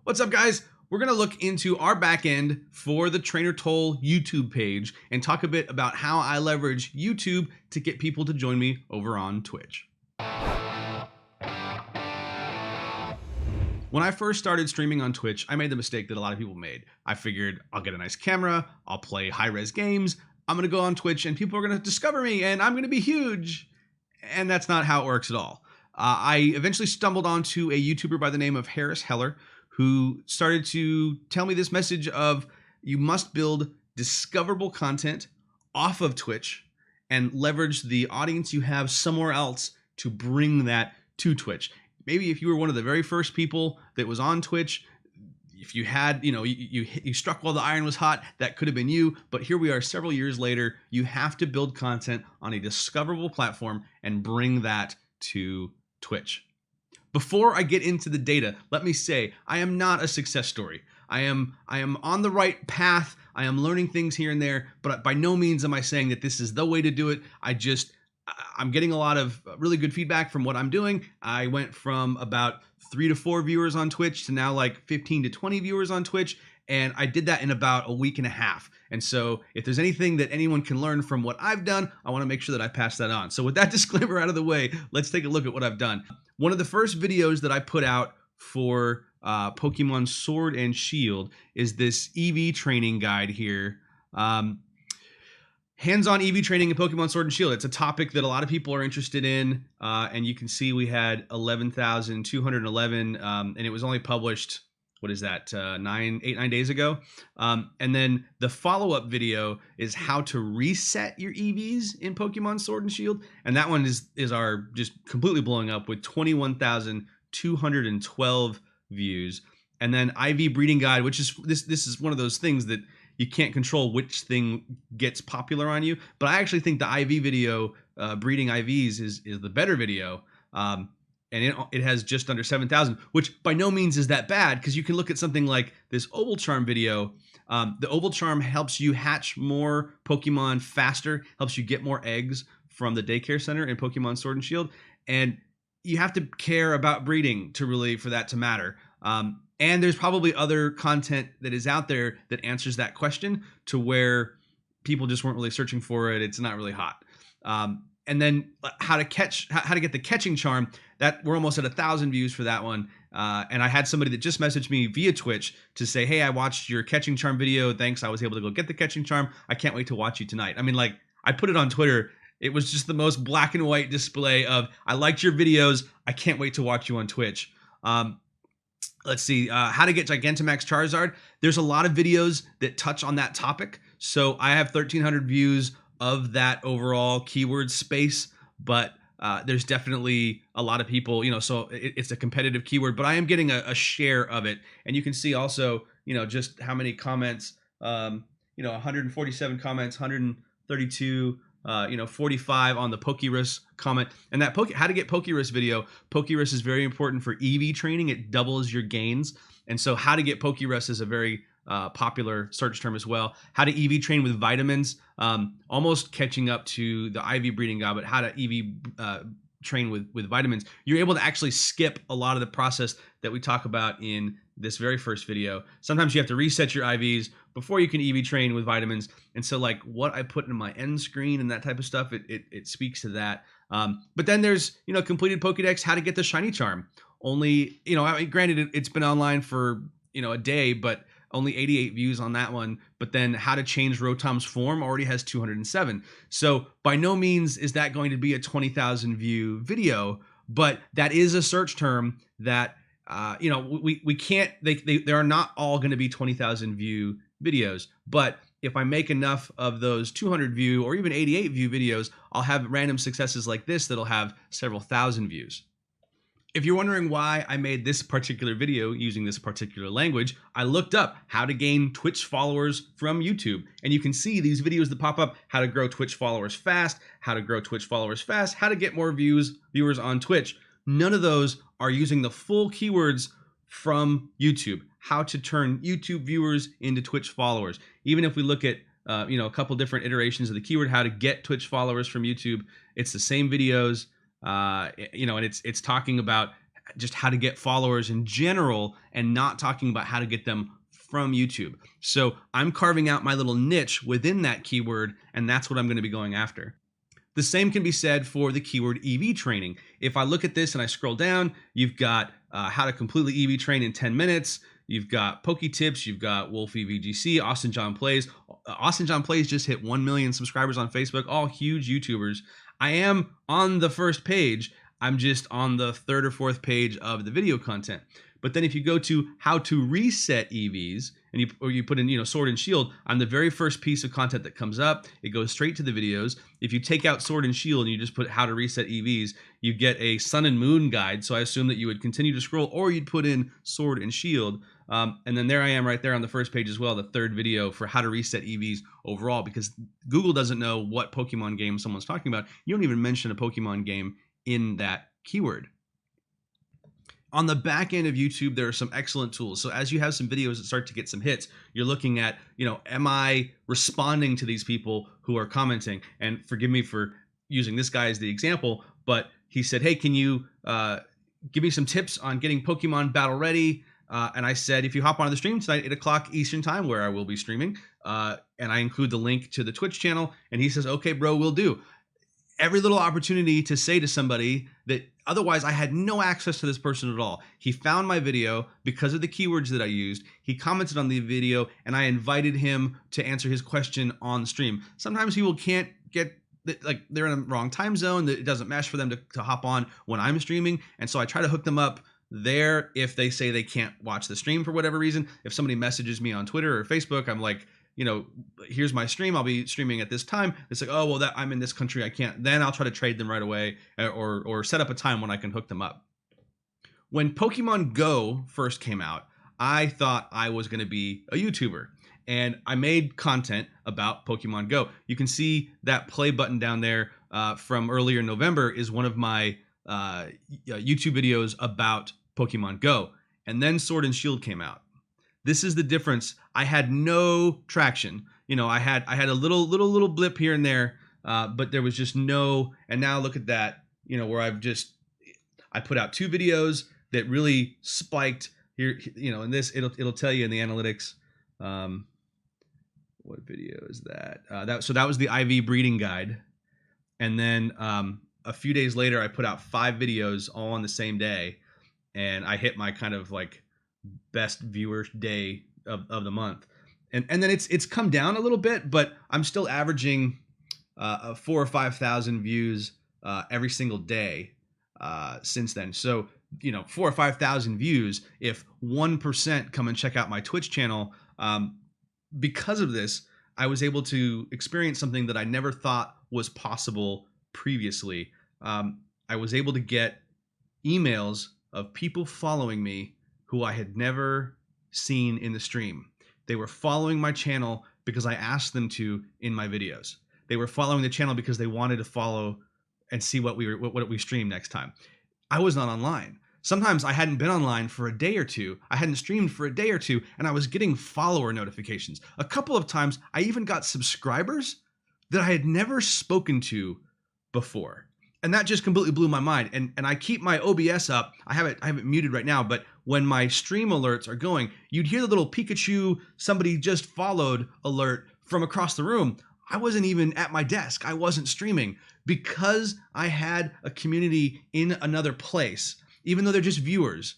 What's up, guys? We're going to look into our back end for the Trainer Toll YouTube page and talk a bit about how I leverage YouTube to get people to join me over on Twitch. When I first started streaming on Twitch, I made the mistake that a lot of people made. I figured I'll get a nice camera, I'll play high-res games, I'm going to go on Twitch and people are going to discover me and I'm going to be huge. And that's not how it works at all. I eventually stumbled onto a YouTuber by the name of Harris Heller, who started to tell me this message of you must build discoverable content off of Twitch and leverage the audience you have somewhere else to bring that to Twitch. Maybe if you were one of the very first people that was on Twitch, if you had, you struck while the iron was hot, that could have been you. But here we are several years later. You have to build content on a discoverable platform and bring that to Twitch. Before I get into the data, let me say I am not a success story. I am on the right path. I am learning things here and there, but by no means am I saying that this is the way to do it. I'm getting a lot of really good feedback from what I'm doing. I went from about 3 to 4 viewers on Twitch to now like 15 to 20 viewers on Twitch. And I did that in about a week and a half. And so if there's anything that anyone can learn from what I've done, I want to make sure that I pass that on. So with that disclaimer out of the way, let's take a look at what I've done. One of the first videos that I put out for Pokemon Sword and Shield is this EV training guide here. Hands-on EV training in Pokemon Sword and Shield. It's a topic that a lot of people are interested in. And you can see we had 11,211 and it was only published, what is that, 9 days ago. And then the follow-up video is how to reset your EVs in Pokemon Sword and Shield. And that one is our just completely blowing up with 21,212 views. And then IV breeding guide, which is this is one of those things that you can't control which thing gets popular on you. But I actually think the IV video, breeding IVs, is the better video. And it has just under 7,000, which by no means is that bad, because you can look at something like this Oval Charm video. The Oval Charm helps you hatch more Pokemon faster, helps you get more eggs from the daycare center in Pokemon Sword and Shield. And you have to care about breeding for that to matter. And there's probably other content that is out there that answers that question to where people just weren't really searching for it. It's not really hot. And then how to get the catching charm, that we're almost at 1,000 views for that one. And I had somebody that just messaged me via Twitch to say, hey, I watched your catching charm video. Thanks. I was able to go get the catching charm. I can't wait to watch you tonight. I mean, like, I put it on Twitter. It was just the most black and white display of, I liked your videos. I can't wait to watch you on Twitch. Let's see, how to get Gigantamax Charizard. There's a lot of videos that touch on that topic. So I have 1,300 views of that overall keyword space, but there's definitely a lot of people, so it's a competitive keyword, but I am getting a share of it. And you can see also, just how many comments, 147 comments, 132, 45 on the Pokerus comment. And that how to get Pokerus video. Pokerus is very important for EV training. It doubles your gains. And so how to get Pokerus is a very popular search term as well. How to EV train with vitamins, almost catching up to the IV breeding guide, but how to EV train with vitamins. You're able to actually skip a lot of the process that we talk about in this very first video. Sometimes you have to reset your IVs before you can EV train with vitamins. And so like what I put in my end screen and that type of stuff, it speaks to that. But then there's, completed Pokedex, how to get the shiny charm. Only, granted it's been online for, a day, but only 88 views on that one. But then how to change Rotom's form already has 207. So by no means is that going to be a 20,000 view video, but that is a search term that, we can't, they are not all going to be 20,000 view videos. But if I make enough of those 200 view or even 88 view videos, I'll have random successes like this that'll have several thousand views. If you're wondering why I made this particular video using this particular language, I looked up how to gain Twitch followers from YouTube. And you can see these videos that pop up, how to grow Twitch followers fast, how to grow Twitch followers fast, how to get more viewers on Twitch. None of those are using the full keywords from YouTube, how to turn YouTube viewers into Twitch followers. Even if we look at a couple different iterations of the keyword, how to get Twitch followers from YouTube, it's the same videos. And it's talking about just how to get followers in general and not talking about how to get them from YouTube. So I'm carving out my little niche within that keyword, and that's what I'm going to be going after. The same can be said for the keyword EV training. If I look at this and I scroll down, you've got how to completely EV train in 10 minutes. You've got Poke Tips. You've got Wolfie VGC, Austin John Plays. Austin John Plays just hit 1 million subscribers on Facebook, all huge YouTubers. I am on the first page. I'm just on the third or fourth page of the video content. But then if you go to how to reset EVs and you put in, Sword and Shield, I'm the very first piece of content that comes up. It goes straight to the videos. If you take out Sword and Shield and you just put how to reset EVs, you get a Sun and Moon guide. So I assume that you would continue to scroll, or you'd put in Sword and Shield. And then there I am right there on the first page as well, the third video for how to reset EVs overall, because Google doesn't know what Pokemon game someone's talking about. You don't even mention a Pokemon game in that keyword. On the back end of YouTube, there are some excellent tools. So as you have some videos that start to get some hits, you're looking at, am I responding to these people who are commenting? And forgive me for using this guy as the example, but he said, hey, can you give me some tips on getting Pokemon battle ready? And I said, if you hop on the stream tonight, 8 o'clock Eastern time, where I will be streaming, and I include the link to the Twitch channel, and he says, okay, bro, will do. Every little opportunity to say to somebody that otherwise I had no access to this person at all. He found my video because of the keywords that I used. He commented on the video, and I invited him to answer his question on the stream. Sometimes people can't get, like, they're in a wrong time zone, that it doesn't mesh for them to hop on when I'm streaming. And so I try to hook them up there if they say they can't watch the stream for whatever reason. If somebody messages me on Twitter or Facebook, I'm like, here's my stream, I'll be streaming at this time. It's like, oh, well, that I'm in this country, I can't. Then I'll try to trade them right away, or set up a time when I can hook them up. When Pokemon Go first came out, I thought I was going to be a YouTuber, and I made content about Pokemon Go. You can see that play button down there from earlier in November is one of my YouTube videos about Pokemon Go. And then Sword and Shield came out. This is the difference. I had no traction. I had a little blip here and there, but there was just no. And now look at that. Where I put out 2 videos that really spiked here. In this, it'll tell you in the analytics. What video is that? So that was the IV breeding guide, and then a few days later, I put out 5 videos all on the same day, and I hit my kind of like best viewer day of the month, and then it's come down a little bit, but I'm still averaging 4,000 or 5,000 views every single day since then. So 4,000 or 5,000 views. If 1% come and check out my Twitch channel, because of this, I was able to experience something that I never thought was possible previously. I was able to get emails of people following me who I had never seen in the stream. They were following my channel because I asked them to in my videos. They were following the channel because they wanted to follow and see what we stream next time. I was not online. Sometimes I hadn't been online for a day or two. I hadn't streamed for a day or two, and I was getting follower notifications. A couple of times, I even got subscribers that I had never spoken to before. And that just completely blew my mind. And I keep my OBS up. I have it muted right now, but when my stream alerts are going, you'd hear the little Pikachu, somebody just followed alert from across the room. I wasn't even at my desk. I wasn't streaming because I had a community in another place. Even though they're just viewers,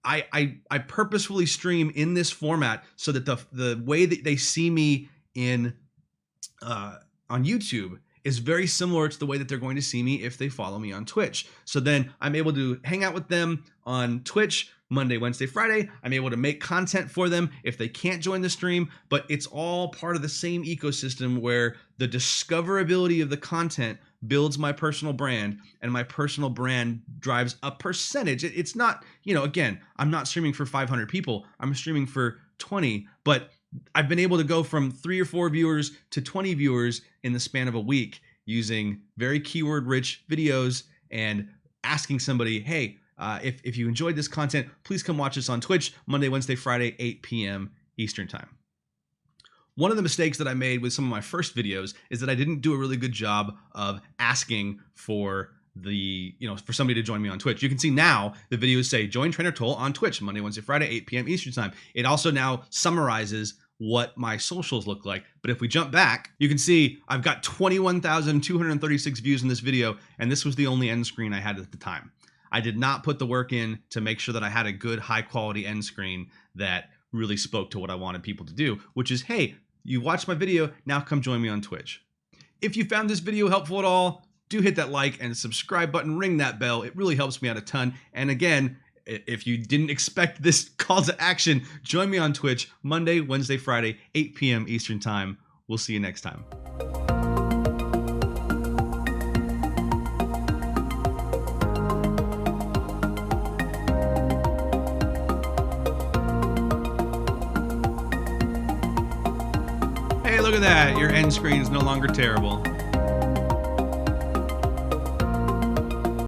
I purposefully stream in this format so that the way that they see me in on YouTube is very similar to the way that they're going to see me if they follow me on Twitch. So then I'm able to hang out with them on Twitch Monday, Wednesday, Friday. I'm able to make content for them if they can't join the stream, but it's all part of the same ecosystem where the discoverability of the content builds my personal brand, and my personal brand drives a percentage. It's not, again, I'm not streaming for 500 people. I'm streaming for 20, but I've been able to go from 3 or 4 viewers to 20 viewers in the span of a week using very keyword-rich videos and asking somebody, hey, if you enjoyed this content, please come watch us on Twitch Monday, Wednesday, Friday, 8 p.m. Eastern Time. One of the mistakes that I made with some of my first videos is that I didn't do a really good job of asking for for somebody to join me on Twitch. You can see now the videos say join Trainer Toll on Twitch Monday, Wednesday, Friday, 8 p.m. Eastern time. It also now summarizes what my socials look like. But if we jump back, you can see I've got 21,236 views in this video, and this was the only end screen I had at the time. I did not put the work in to make sure that I had a good, high quality end screen that really spoke to what I wanted people to do, which is, hey, you watched my video, now come join me on Twitch. If you found this video helpful at all, do hit that like and subscribe button, ring that bell. It really helps me out a ton. And again, if you didn't expect this call to action, join me on Twitch Monday, Wednesday, Friday, 8 p.m. Eastern time. We'll see you next time. Hey, look at that. Your end screen is no longer terrible.